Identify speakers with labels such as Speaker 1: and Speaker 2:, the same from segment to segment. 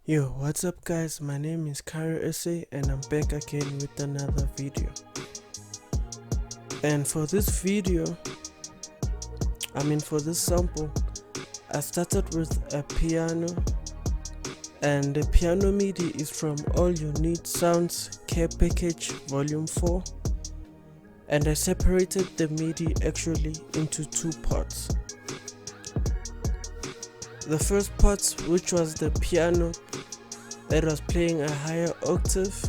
Speaker 1: Yo, what's up guys, my name is Kari SA and I'm back again with another video. And for this sample, I started with a piano, and the piano MIDI is from All You Need Sounds Care Package Volume 4, and I separated the MIDI actually into two parts. The first part, which was the piano that was playing a higher octave,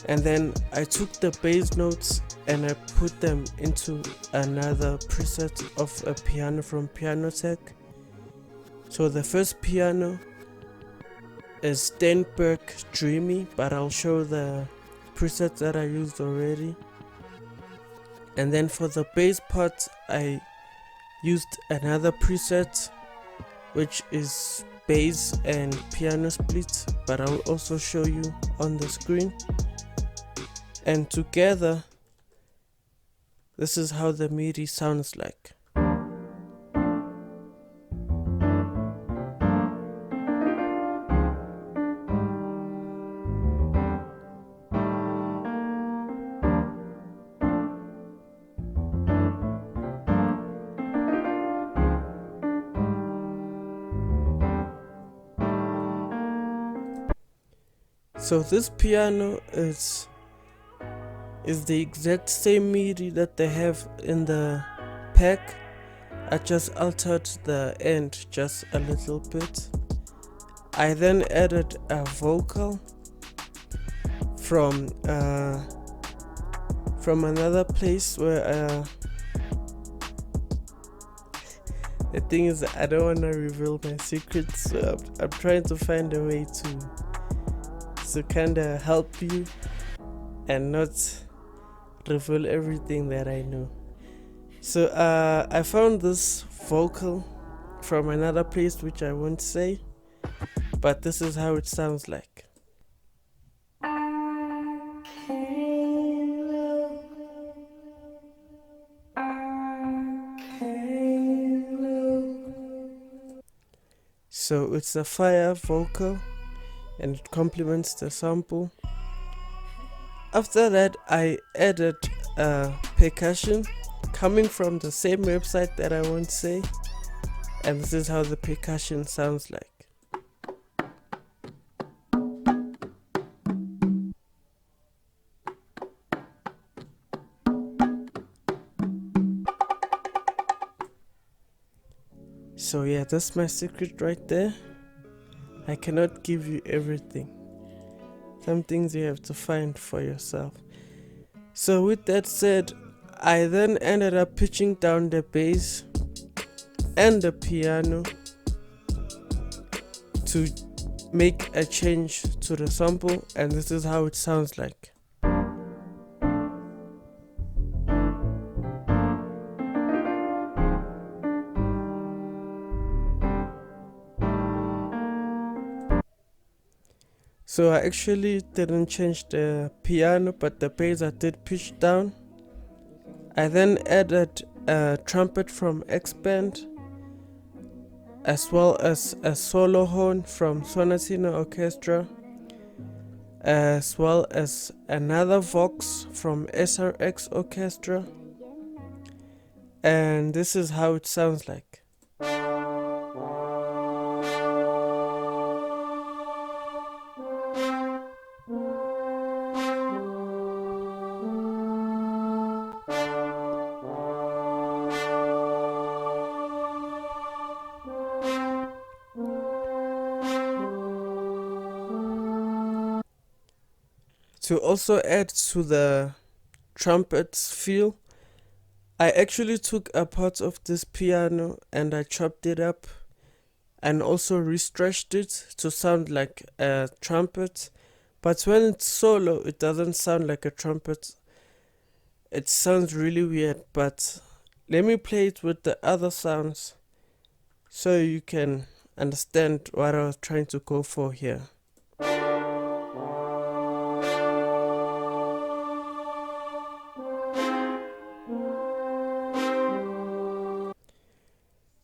Speaker 1: and then I took the bass notes and I put them into another preset of a piano from Piano Tech. So the first piano is Steinberg Dreamy, but I'll show the presets that I used already. And then for the bass part, I used another preset, which is bass and piano split, but I'll also show you on the screen. And together, this is how the MIDI sounds like. So this piano is the exact same MIDI that they have in the pack. I just altered the end just a little bit. I then added a vocal from another place where the thing is, I don't want to reveal my secrets, so I'm trying to find a way to kind of help you and not reveal everything that I know. So I found this vocal from another place which I won't say, but this is how it sounds like. So it's a fire vocal and it complements the sample. After that, I added percussion coming from the same website that I won't say, and this is how the percussion sounds like. So yeah, that's my secret right there. I cannot give you everything. Some things you have to find for yourself. So with that said, I then ended up pitching down the bass and the piano to make a change to the sample, and this is how it sounds like. So I actually didn't change the piano, but the bass I did pitch down. I then added a trumpet from X-Band, as well as a solo horn from Sonatina Orchestra, as well as another Vox from SRX Orchestra, and this is how it sounds like. To also add to the trumpets feel, I actually took a part of this piano and I chopped it up and also restretched it to sound like a trumpet. But when it's solo, it doesn't sound like a trumpet. It sounds really weird, but let me play it with the other sounds so you can understand what I was trying to go for here.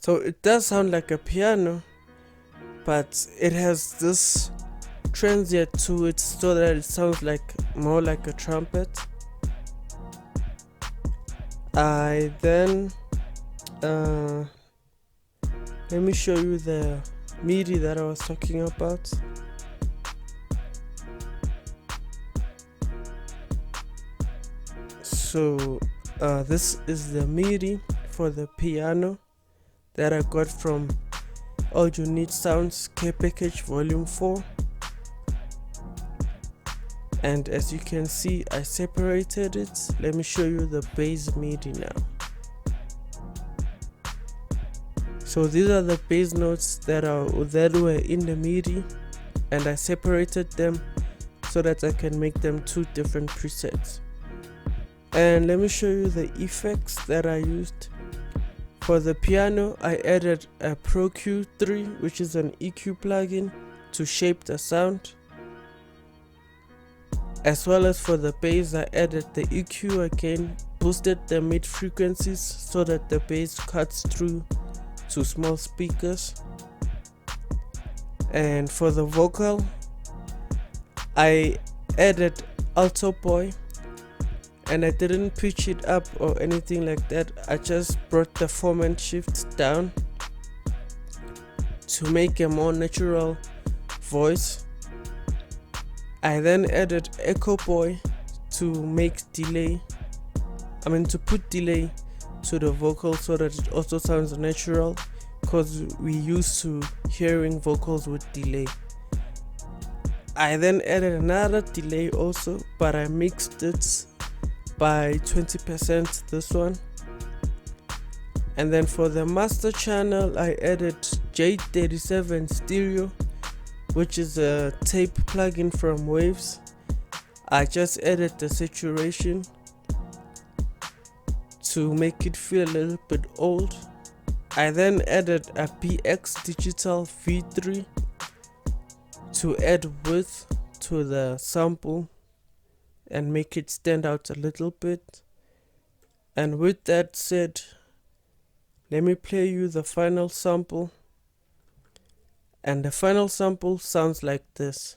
Speaker 1: So it does sound like a piano, but it has this transient to it so that it sounds like more like a trumpet. I then let me show you the midi that I was talking about. So this is the midi for the piano that I got from All You Need Sounds Care Package Volume 4. And as you can see, I separated it. Let me show you the bass midi now. So these are the bass notes that were in the midi, and I separated them so that I can make them two different presets. And let me show you the effects that I used. For the piano, I added a Pro Q3, which is an EQ plugin to shape the sound. As well as for the bass, I added the EQ again, boosted the mid frequencies so that the bass cuts through to small speakers. And for the vocal, I added Alto Boy, and I didn't pitch it up or anything like that. I just brought the form and shift down to make a more natural voice. I then added Echo Boy to put delay to the vocal so that it also sounds natural, because we used to hearing vocals with delay. I then added another delay also, but I mixed it by 20%, this one. And then for the master channel, I added J37 stereo, which is a tape plugin from Waves. I just added the saturation to make it feel a little bit old. I then added a BX Digital V3 to add width to the sample and make it stand out a little bit. And with that said, let me play you the final sample. And the final sample sounds like this.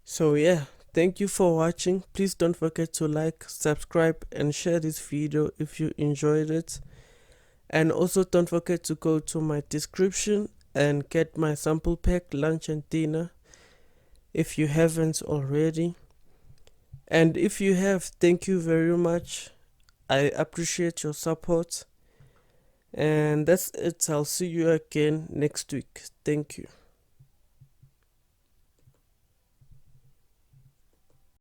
Speaker 1: So yeah, thank you for watching. Please don't forget to like, subscribe and share this video if you enjoyed it. And also don't forget to go to my description and get my sample pack, lunch and dinner, if you haven't already. And if you have, thank you very much. I appreciate your support. And that's it. I'll see you again next week. Thank you.